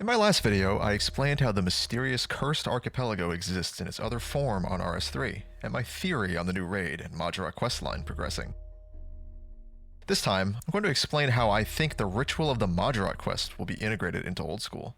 In my last video, I explained how the mysterious Cursed Archipelago exists in its other form on RS3, and my theory on the new raid and Mahjarrat questline progressing. This time, I'm going to explain how I think the Ritual of the Mahjarrat quest will be integrated into Old School.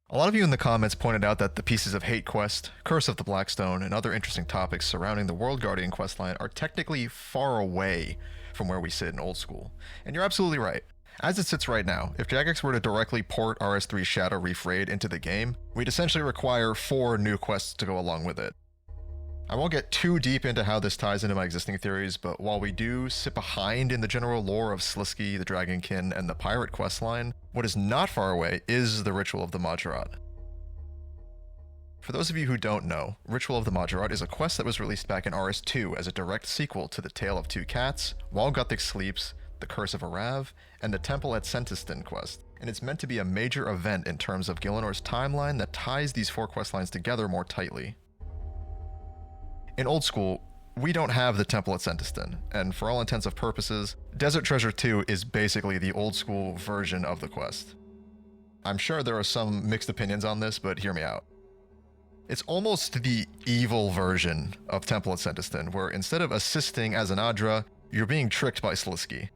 A lot of you in the comments pointed out that the Pieces of Hate quest, Curse of the Blackstone, and other interesting topics surrounding the World Guardian questline are technically far away from where we sit in Old School, and you're absolutely right. As it sits right now, if Jagex were to directly port RS3's Shadow Reef raid into the game, we'd essentially require 4 new quests to go along with it. I won't get too deep into how this ties into my existing theories, but while we do sit behind in the general lore of Sliske, the Dragonkin, and the Pirate questline, what is not far away is the Ritual of the Mahjarrat. For those of you who don't know, Ritual of the Mahjarrat is a quest that was released back in RS2 as a direct sequel to the Tale of Two Cats, While Gothic Sleeps, the Curse of Arav, and the Temple at Sentiston quest, and it's meant to be a major event in terms of Gillinor's timeline that ties these 4 questlines together more tightly. In Old School, we don't have the Temple at Sentiston, and for all intents and purposes, Desert Treasure 2 is basically the Old School version of the quest. I'm sure there are some mixed opinions on this, but hear me out. It's almost the evil version of Temple at Sentiston, where instead of assisting as an Adra, you're being tricked by Sliske.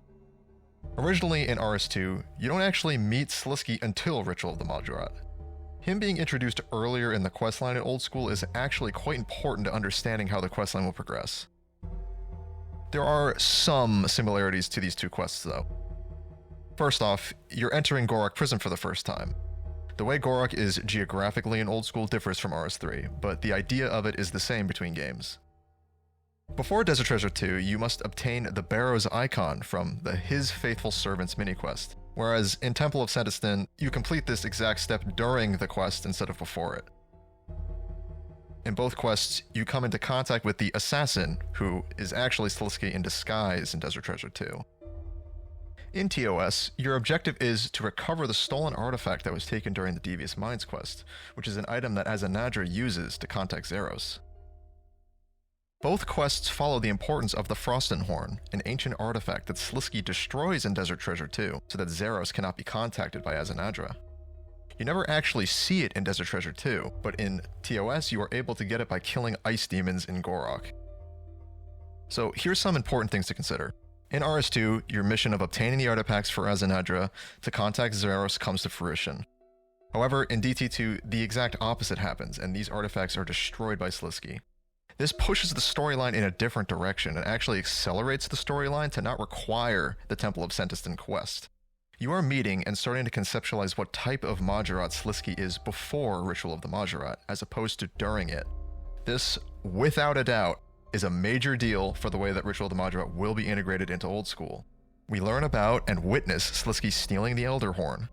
Originally in RS2, you don't actually meet Sliske until Ritual of the Mahjarrat. Him being introduced earlier in the questline in Old School is actually quite important to understanding how the questline will progress. There are some similarities to these 2 quests though. First off, you're entering Gorak Prison for the first time. The way Gorak is geographically in Old School differs from RS3, but the idea of it is the same between games. Before Desert Treasure 2, you must obtain the Barrow's icon from the His Faithful Servants mini-quest, whereas in Temple of Sentiston, you complete this exact step during the quest instead of before it. In both quests, you come into contact with the Assassin, who is actually Sliske in disguise in Desert Treasure 2. In TOS, your objective is to recover the stolen artifact that was taken during the Devious Minds quest, which is an item that Azanadra uses to contact Zeros. Both quests follow the importance of the Frostenhorn, an ancient artifact that Sliske destroys in Desert Treasure 2, so that Zeros cannot be contacted by Azanadra. You never actually see it in Desert Treasure 2, but in TOS you are able to get it by killing ice demons in Gorak. So here's some important things to consider. In RS2, your mission of obtaining the artifacts for Azanadra to contact Zeros comes to fruition. However, in DT2, the exact opposite happens, and these artifacts are destroyed by Sliske. This pushes the storyline in a different direction and actually accelerates the storyline to not require the Temple of Sentiston quest. You are meeting and starting to conceptualize what type of Mahjarrat Sliske is before Ritual of the Mahjarrat, as opposed to during it. This, without a doubt, is a major deal for the way that Ritual of the Mahjarrat will be integrated into Old School. We learn about and witness Sliske stealing the Elder Horn.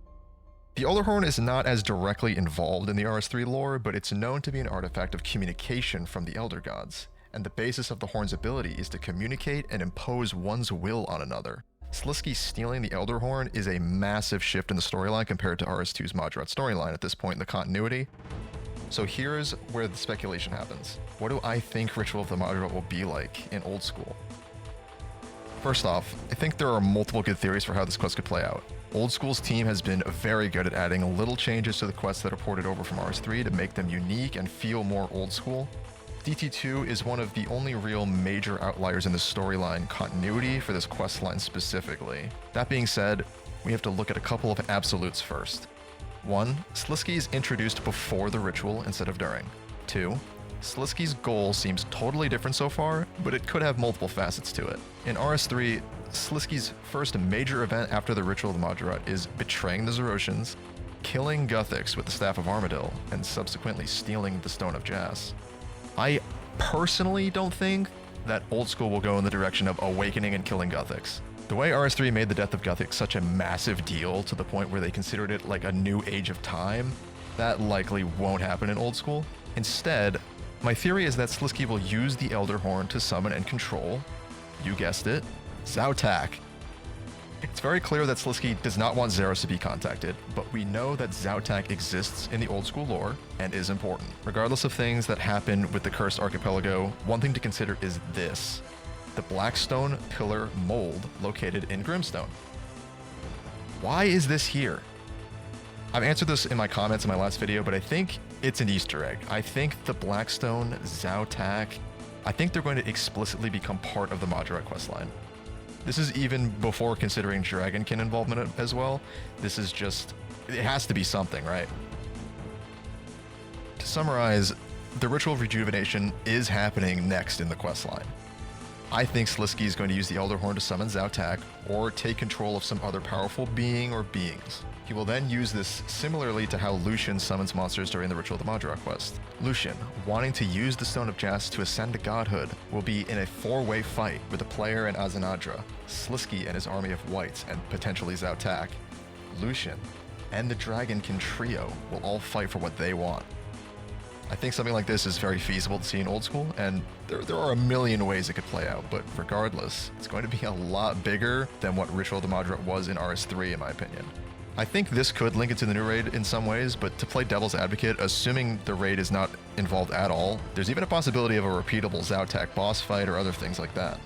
The Elder Horn is not as directly involved in the RS3 lore, but it's known to be an artifact of communication from the Elder Gods, and the basis of the Horn's ability is to communicate and impose one's will on another. Sliske stealing the Elder Horn is a massive shift in the storyline compared to RS2's Mahjarrat storyline at this point in the continuity. So here's where the speculation happens. What do I think Ritual of the Mahjarrat will be like in Old School? First off, I think there are multiple good theories for how this quest could play out. Old School's team has been very good at adding little changes to the quests that are ported over from RS3 to make them unique and feel more Old School. DT2 is one of the only real major outliers in the storyline continuity for this questline specifically. That being said, we have to look at a couple of absolutes first. 1. Sliske is introduced before the ritual instead of during. 2. Sliske's goal seems totally different so far, but it could have multiple facets to it. In RS3, Sliske's first major event after the Ritual of the Mahjarrat is betraying the Zerosians, killing Gothics with the Staff of Armadil, and subsequently stealing the Stone of Jas. I personally don't think that Old School will go in the direction of awakening and killing Gothics. The way RS3 made the death of Gothic such a massive deal to the point where they considered it like a new age of time, that likely won't happen in Old School. Instead, my theory is that Sliske will use the Elder Horn to summon and control, you guessed it, Xau-Tak. It's very clear that Sliske does not want Zeros to be contacted, but we know that Xau-Tak exists in the Old School lore and is important. Regardless of things that happen with the Cursed Archipelago, one thing to consider is this: the Blackstone Pillar mold located in Grimstone. Why is this here? I've answered this in my comments in my last video, but I think it's an Easter egg. I think the Blackstone, Xau-Tak, I think they're going to explicitly become part of the Mahjarrat questline. This is even before considering Dragonkin involvement as well. This is just, it has to be something, right? To summarize, the Ritual of Rejuvenation is happening next in the questline. I think Sliske is going to use the Elder Horn to summon Xau-Tak or take control of some other powerful being or beings. He will then use this similarly to how Lucian summons monsters during the Ritual of the Mahjarrat quest. Lucian, wanting to use the Stone of Jas to ascend to godhood, will be in a four-way fight with the player and Azanadra, Sliske and his army of whites, and potentially Xau-Tak. Lucian and the Dragonkin trio will all fight for what they want. I think something like this is very feasible to see in Old School, and there are a million ways it could play out, but regardless, it's going to be a lot bigger than what Ritual of the Mahjarrat was in RS3 in my opinion. I think this could link into the new raid in some ways, but to play devil's advocate, assuming the raid is not involved at all, there's even a possibility of a repeatable Xau-Tak boss fight or other things like that.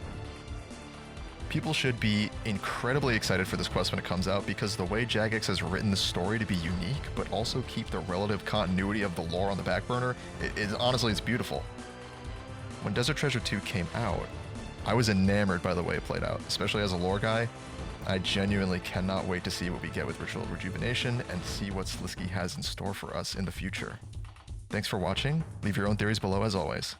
People should be incredibly excited for this quest when it comes out because the way Jagex has written the story to be unique, but also keep the relative continuity of the lore on the back burner, honestly, it's beautiful. When Desert Treasure 2 came out, I was enamored by the way it played out, especially as a lore guy. I genuinely cannot wait to see what we get with Ritual of Rejuvenation and see what Sliske has in store for us in the future. Thanks for watching. Leave your own theories below as always.